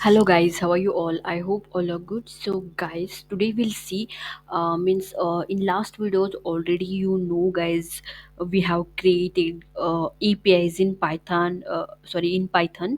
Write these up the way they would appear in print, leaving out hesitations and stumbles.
Hello guys, how are you all? I hope all are good. So guys, today we'll see means in last videos already guys, we have created APIs in Python, in Python.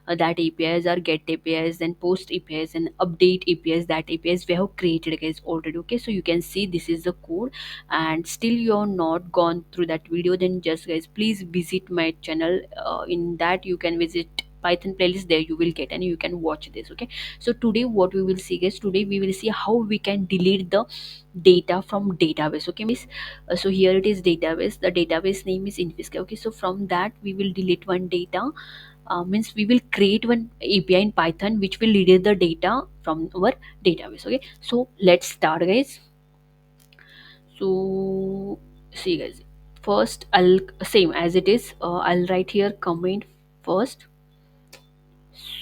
That APIs are get APIs, then post APIs and update APIs. That APIs we have created guys already. Okay, so you can see this is the code, and still you're not gone through that video, then just guys please visit my channel. In that you can visit Python playlist, there you will get and you can watch this. Okay, so today what we will see guys, today we will see how we can delete the data from database. Okay miss, so here it is database, the database name is Infisk. Okay, so from that we will delete one data, means we will create one API in Python which will delete the data from our database. Okay, so let's start guys. So see guys, first I'll same as it is, I'll write here comment first.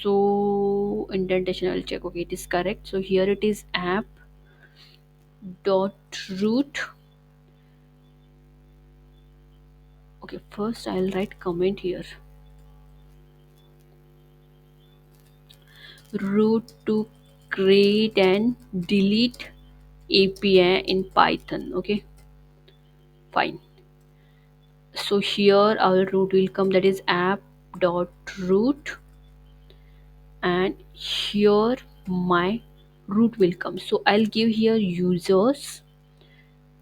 So indentation I'll check, okay, it is correct. So here it is app dot root. Okay, first I'll write comment here, root to create and delete API in Python. Okay, fine. So here our root will come, that is app dot root, and here my root will come. So I'll give here users,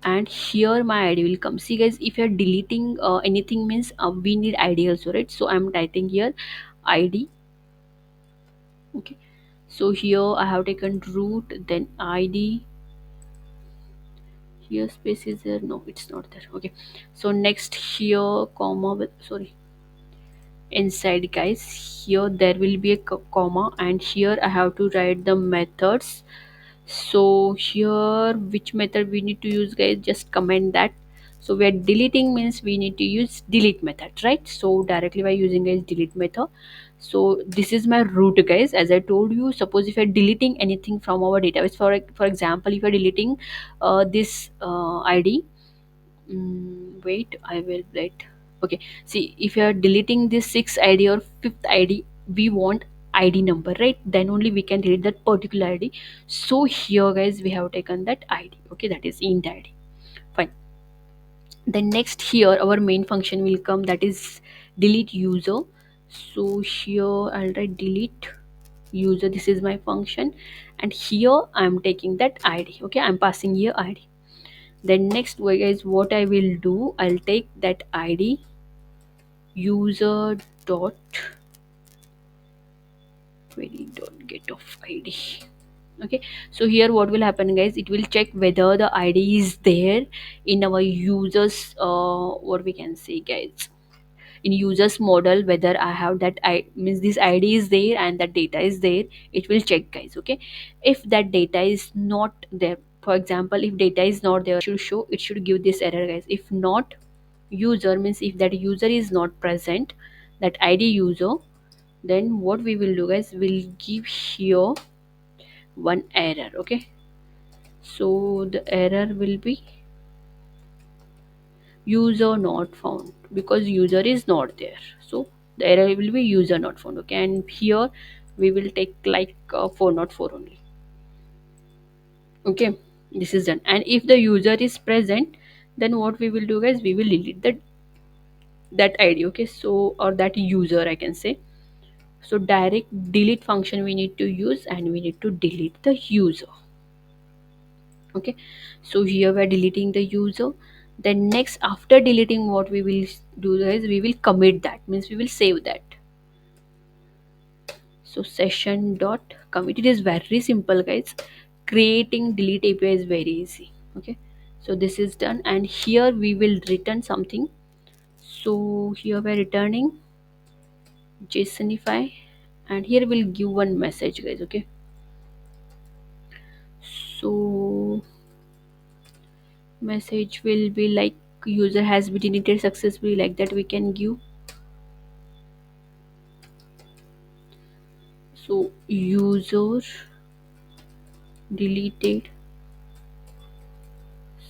and here my id will come. See guys, if you're deleting anything means we need id also, right? So I'm typing here id. Okay, so here I have taken root, then id. Here space is there, no it's not there. Okay, so next here comma with, sorry, inside guys, here there will be a comma, and here I have to write the methods. So here which method we need to use guys, just comment that. So we are deleting means we need to use delete method, right? So directly by using guys delete method. So this is my root guys, as I told you. Suppose if you're deleting anything from our database, for example, if you're deleting this id, wait, I will write. Okay, see, if you are deleting this 6th id or 5th id, we want id number, right? Then only we can delete that particular id. So here guys we have taken that id. Okay, that is int id. Fine. Then next here our main function will come, that is delete user. So here I'll write delete user, this is my function, and here I'm taking that id. Okay, I'm passing here id. Then next way guys, what I will do, I'll take that id user dot query dot get of id. Okay, so here what will happen guys, it will check whether the id is there in our users, what we can say guys, in users model, whether I have that I means this id is there and that data is there, it will check guys. Okay, if that data is not there, for example if data is not there, should show, it should give this error guys. If not user means if that user is not present, that id user, then what we will do guys, we'll give here one error. Okay, so the error will be user not found, because user is not there. So the error will be user not found. Okay, and here we will take like 404 only. Okay, this is done. And if the user is present, then what we will do guys, we will delete that id. Okay, so, or that user I can say. So direct delete function we need to use, and we need to delete the user. Okay, so here we're deleting the user. Then next, after deleting, what we will do is we will commit, that means we will save that. So session dot commit, it is very simple guys. Creating delete API is very easy. Okay, so this is done, and here we will return something. So here we're returning jsonify, and here we'll give one message guys. Okay, so message will be like user has been deleted successfully, like that we can give. So user deleted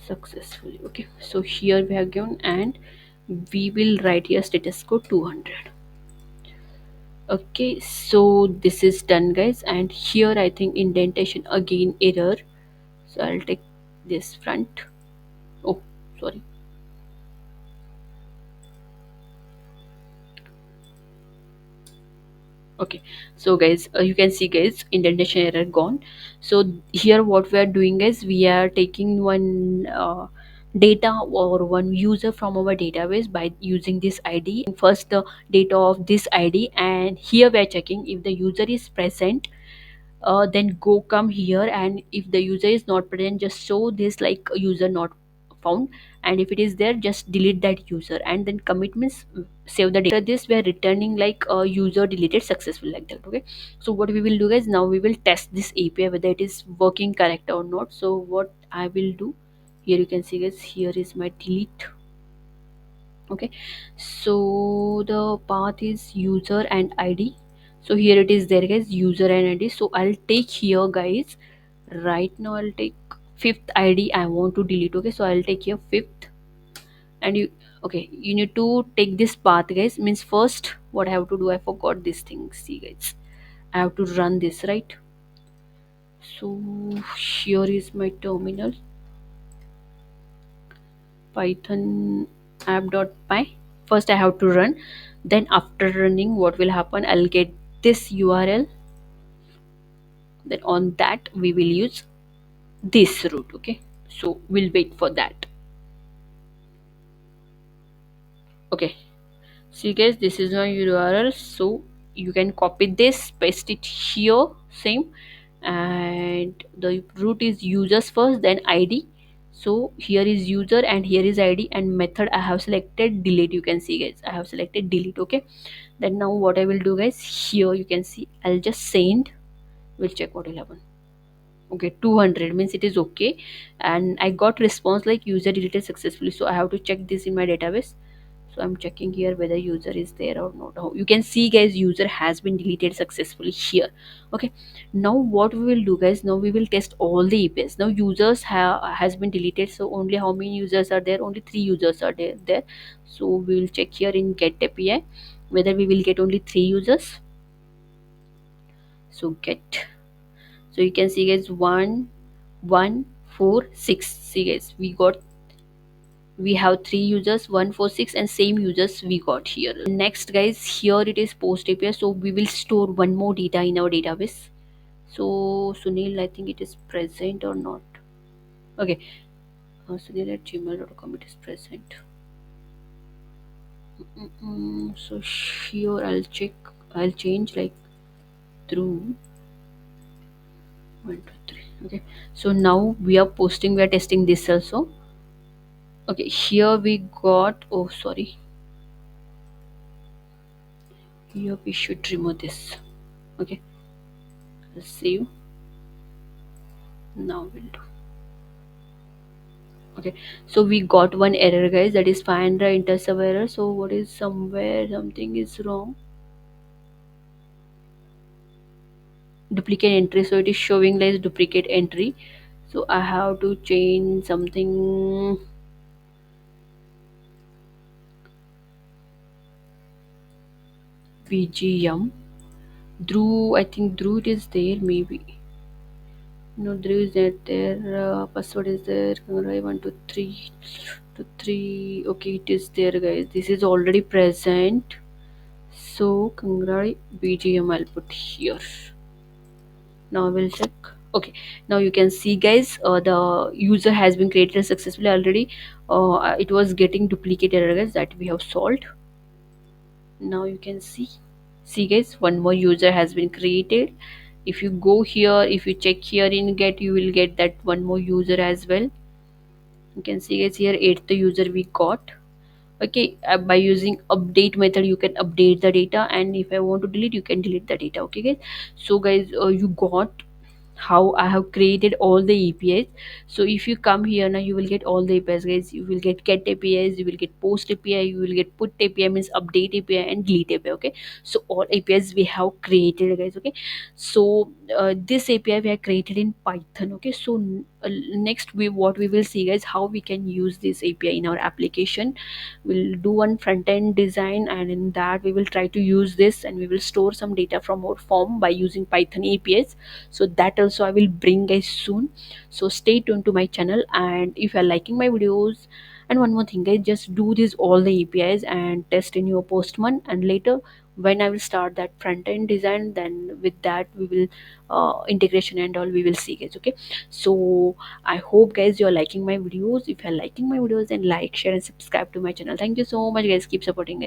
successfully. Okay, so here we have given, and we will write here status code 200. Okay, so this is done guys, and here I think indentation again error, so I'll take this front. Oh, sorry. Okay, so guys, you can see guys indentation error gone. So here what we are doing is we are taking one data or one user from our database by using this id, first the data of this id, and here we are checking if the user is present, then go come here, and if the user is not present just show this like user not found, and if it is there just delete that user, and then commit means save the data. After this we are returning like a user deleted successful like that. Okay, so what we will do guys, now we will test this api whether it is working correct or not. So what I will do, here you can see guys, here is my delete. Okay, so the path is user and id, so here it is there guys, user and id. So I'll take here guys, right now I'll take fifth id I want to delete. Okay, so I'll take here fifth, and you, okay, you need to take this path guys, means first what I have to do, I forgot this thing, see guys, I have to run this, right? So here is my terminal, python app.py. First I have to run, then after running what will happen, I'll get this url, then on that we will use this route. Okay, so we'll wait for that. Okay, see guys, this is my url, so you can copy this, paste it here, same, and the root is users first then id. So here is user and here is id, and method I have selected delete, you can see guys I have selected delete. Okay, then now what I will do guys, here you can see I'll just send, we'll check what will happen. Okay, 200 means it is okay, and I got response like user deleted successfully, so I have to check this in my database. So I'm checking here whether user is there or not. Oh, you can see guys user has been deleted successfully here. Okay, now what we will do guys, now we will test all the APIs. Now users has been deleted, so only how many users are there, only 3 users are there. So we will check here in get API whether we will get only 3 users. So get, so you can see guys 1 1 4 6, see guys we got, we have 3 users 1 4 6, and same users we got here. Next guys, here it is post api, so we will store one more data in our database. So Sunil, I think it is present or not. Okay, Sunil at gmail.com, it is present. So here I'll check, I'll change like through 1 2 3. Okay, so now we are posting, we are testing this also. Okay, here we got, oh sorry, here we should remove this. Okay, let's save, now we'll do. Okay, so we got one error guys, that is find the intercept error. So what is, somewhere something is wrong, duplicate entry, so it is showing like duplicate entry. So I have to change something, vgm drew, I think drew it is there maybe, no drew is not there, password is there, Kangarai 1 2 3 2 3. Okay, it is there guys, this is already present. So Kangarai bgm I'll put here. Now we'll check. Okay, now you can see guys, the user has been created successfully already. It was getting duplicate error guys, that we have solved. Now you can see guys, one more user has been created. If you go here, if you check here in get, you will get that one more user as well. You can see guys here, eighth user we got. Okay, by using update method you can update the data, and if I want to delete, you can delete the data. Okay guys, so guys, you got how I have created all the APIs. So if you come here now, you will get all the APIs guys, you will get APIs, you will get post API, you will get put API, means update API, and delete API. Okay, so all APIs we have created guys. Okay, so this API we have created in Python. Okay, so next we what we will see guys, how we can use this API in our application. We'll do one front end design, and in that we will try to use this, and we will store some data from our form by using Python APIs. So that also I will bring guys soon. So stay tuned to my channel, and if you are liking my videos, and one more thing guys, just do this all the APIs and test in your postman, and later when I will start that front end design, then with that we will integration and all we will see guys. Okay, so I hope guys you're liking my videos. If you're liking my videos, then like, share and subscribe to my channel. Thank you so much guys, keep supporting guys.